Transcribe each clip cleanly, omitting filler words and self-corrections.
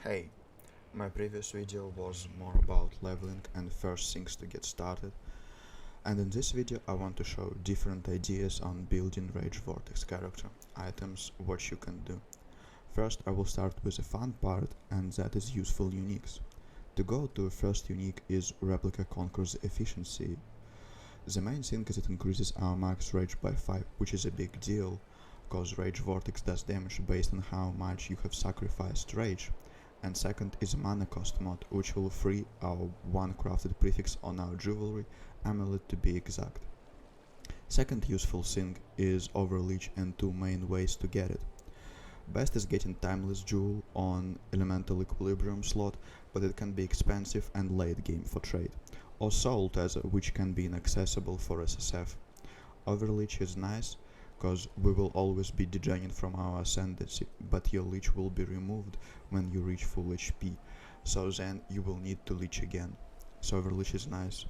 Hey, my previous video was more about leveling and first things to get started, and in this video I want to show different ideas on building Rage Vortex character, items, what you can do. First I will start with the fun part, and that is useful uniques. To go to first unique is Replica Conquers Efficiency. The main thing is it increases our max rage by 5, which is a big deal, cause Rage Vortex does damage based on how much you have sacrificed rage. And second is mana cost mod, which will free our one crafted prefix on our jewelry, amulet to be exact. Second useful thing is overleech and two main ways to get it. Best is getting timeless jewel on elemental equilibrium slot, but it can be expensive and late game for trade. Or soul tether, which can be inaccessible for SSF. Overleech is nice, cause we will always be degening from our ascendancy, but your leech will be removed when you reach full HP, so then you will need to leech again. So overleech is nice.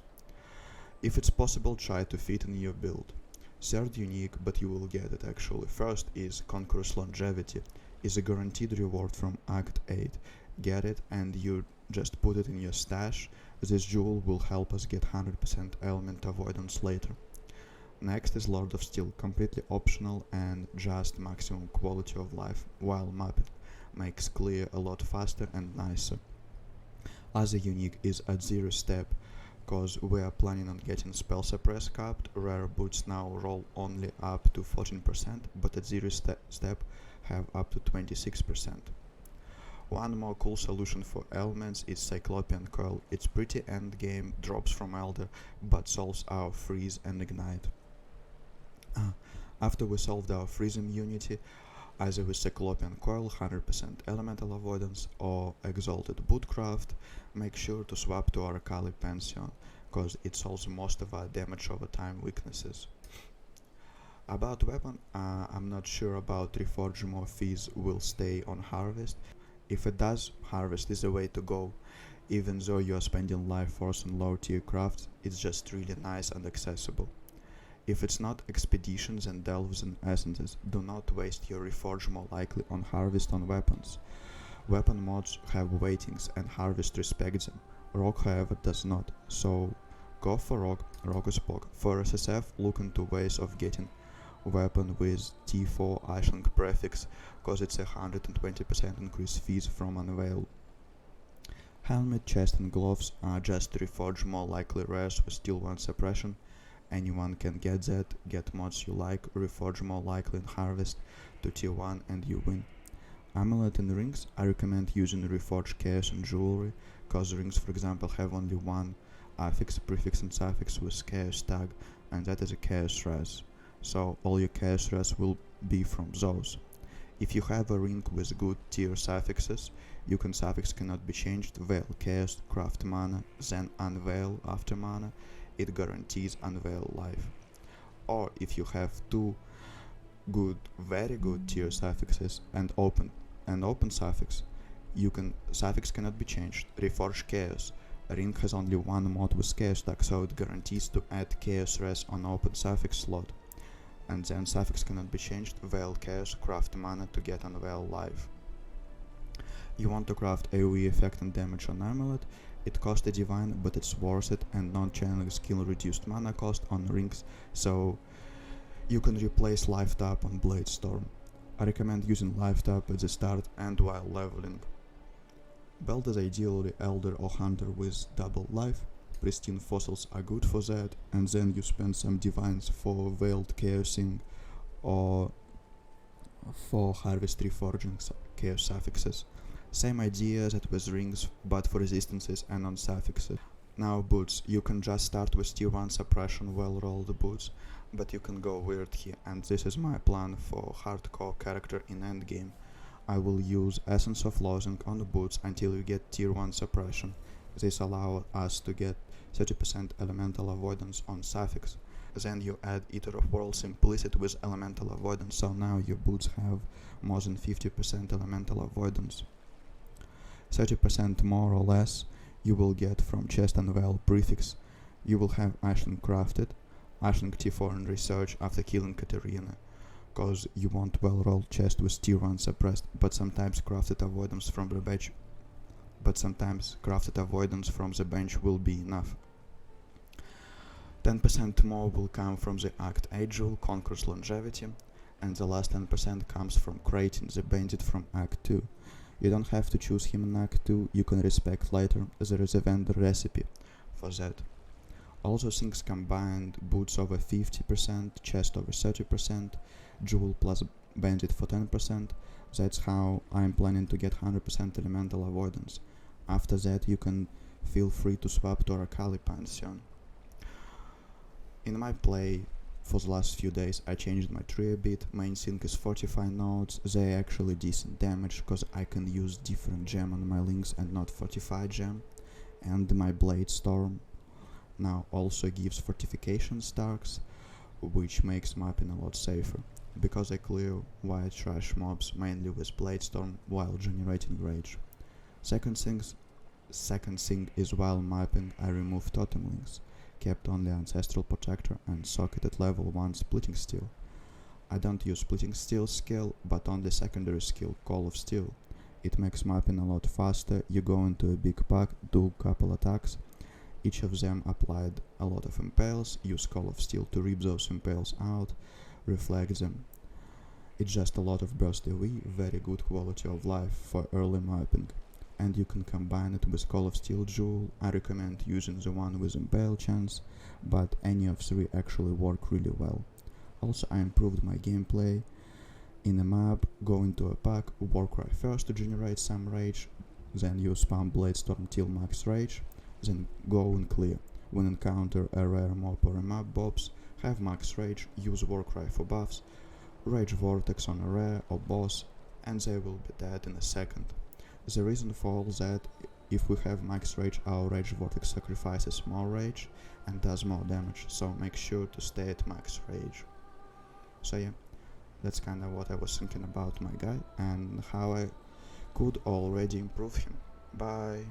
If it's possible, try to fit in your build. Third unique, but you will get it actually. First is Conqueror's Longevity, is a guaranteed reward from Act 8. Get it and you just put it in your stash. This jewel will help us get 100% element avoidance later. Next is Lord of Steel, completely optional and just maximum quality of life while mapping, makes clear a lot faster and nicer. Other unique is at 0 step, cause we are planning on getting spell suppress capped. Rare boots now roll only up to 14%, but at 0 step have up to 26%. One more cool solution for elements is Cyclopean Coil. It's pretty endgame, drops from Elder, but solves our freeze and ignite. After we solved our freeze immunity, either with Cyclopean Coil 100% elemental avoidance or Exalted Bootcraft, make sure to swap to our Kali Pension, cause it solves most of our damage over time weaknesses. About weapon, I'm not sure about reforge more fees will stay on harvest. If it does, harvest is the way to go. Even though you are spending life force on low tier crafts, it's just really nice and accessible. If it's not expeditions and delves and essences, do not waste your reforge more likely on harvest on weapons. Weapon mods have weightings and harvest respects them. Rock however does not, so go for rock is POC. For SSF, look into ways of getting weapon with T4 Ashlink prefix, cause it's 120% increase fees from Unveil. Helmet, chest and gloves are just reforge more likely rares with still 1 suppression. Anyone can get that, get mods you like, reforge more likely in harvest to tier 1 and you win. Amulet and rings, I recommend using reforge chaos and jewelry, cause rings for example have only one affix, prefix and suffix with chaos tag, and that is a chaos res. So all your chaos res will be from those. If you have a ring with good tier suffixes, you can suffix cannot be changed, veil chaos, craft mana, then unveil after mana. It guarantees unveil life. Or if you have two good, very good tier suffixes and open suffix, suffix cannot be changed. Reforge chaos. Ring has only one mod with chaos tag, so it guarantees to add chaos res on open suffix slot. And then suffix cannot be changed. Veil chaos, craft mana to get unveil life. You want to craft AoE effect and damage on amulet. It costs a divine, but it's worth it, and non-channeling skill reduced mana cost on rings, so you can replace life tap on Blade Storm. I recommend using life tap at the start and while leveling. Belt is ideally Elder or Hunter with double life. Pristine fossils are good for that, and then you spend some divines for veiled chaosing or for harvest reforging chaos suffixes. Same idea as with rings, but for resistances and on suffixes. Now boots, you can just start with tier 1 suppression well rolled boots, but you can go weird here, and this is my plan for hardcore character in endgame. I will use Essence of Losing on the boots until we get tier 1 suppression. This allows us to get 30% elemental avoidance on suffix. Then you add Eater of Worlds implicit with elemental avoidance, so now your boots have more than 50% elemental avoidance. 30% more or less you will get from chest and veil prefix. You will have Ashlink crafted, Ashlink T4 in research after killing Katarina. cause you want well-rolled chest with tier 1 suppressed, but sometimes crafted avoidance from rebadge but sometimes crafted avoidance from the bench will be enough. 10% more will come from the Act 8 jewel Conqueror's Longevity, and the last 10% comes from creating the bandit from Act 2. You don't have to choose him in Act 2, you can respect later, there is a vendor recipe for that. All those things combined, boots over 50%, chest over 30%, jewel plus bandit for 10%, that's how I'm planning to get 100% elemental avoidance. After that you can feel free to swap to Aracali Pantheon. In my play for the last few days I changed my tree a bit. Main thing is fortify nodes, they actually decent damage cause I can use different gem on my links and not fortify gem. And my blade storm now also gives fortification stacks, which makes mapping a lot safer, because I clear white trash mobs mainly with blade storm while generating rage. Second thing is while mapping I remove totem links, kept only Ancestral Protector and socketed level 1 Splitting Steel. I don't use Splitting Steel skill, but only secondary skill Call of Steel. It makes mapping a lot faster, you go into a big pack, do couple attacks, each of them applied a lot of impales, use Call of Steel to rip those impales out, reflect them. It's just a lot of burst AoE, very good quality of life for early mapping. And you can combine it with Call of Steel Jewel. I recommend using the one with Impale chance, but any of three actually work really well. Also I improved my gameplay. In a map, go into a pack, Warcry first to generate some rage, then you spam Blade Storm till max rage, then go and clear. When encounter a rare mob or a map bobs, have max rage, use Warcry for buffs, rage Vortex on a rare or boss, and they will be dead in a second. The reason for all that, if we have max rage, our rage Vortex sacrifices more rage and does more damage, so make sure to stay at max rage. So yeah, that's kinda what I was thinking about my guy and how I could already improve him. Bye.